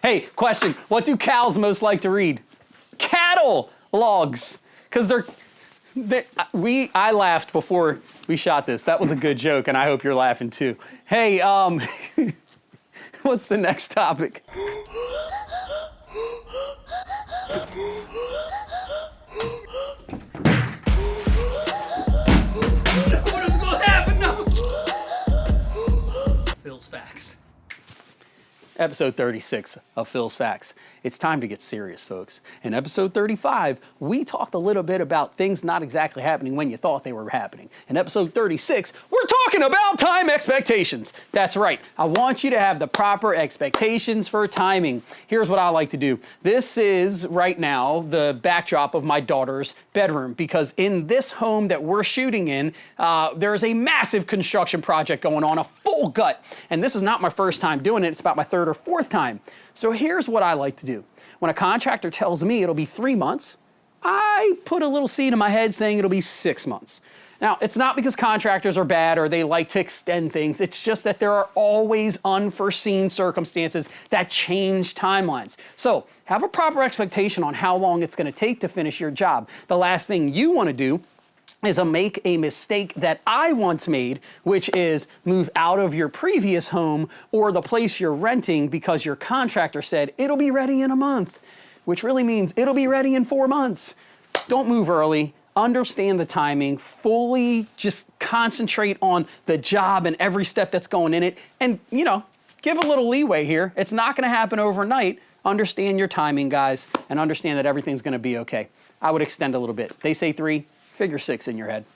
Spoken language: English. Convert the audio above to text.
Hey, question. What do cows most like to read? Cattle logs. Because I laughed before we shot this. That was a good joke, and I hope you're laughing too. Hey, what's the next topic? What is going to happen now? Phil's Facts. Episode 36 of Phil's Facts. It's time to get serious, folks. In episode 35, we talked a little bit about things not exactly happening when you thought they were happening. In episode 36, we're talking about time expectations. That's right. I want you to have the proper expectations for timing. Here's what I like to do. This is, right now, the backdrop of my daughter's bedroom, because in this home that we're shooting in, there's a massive construction project going on, a full gut. And this is not my first time doing it. It's about my third or fourth time. So here's what I like to do. When a contractor tells me it'll be 3 months, I put a little seed in my head saying it'll be 6 months. Now, it's not because contractors are bad or they like to extend things. It's just that there are always unforeseen circumstances that change timelines. So have a proper expectation on how long it's going to take to finish your job. The last thing you want to do is make a mistake that I once made, which is move out of your previous home or the place you're renting because your contractor said it'll be ready in a month, which really means it'll be ready in 4 months. Don't move early. Understand the timing. Fully just concentrate on the job and every step that's going in it. And, you know, give a little leeway here. It's not going to happen overnight. Understand your timing, guys, and understand that everything's going to be okay. I would extend a little bit. They say 3. Figure 6 in your head.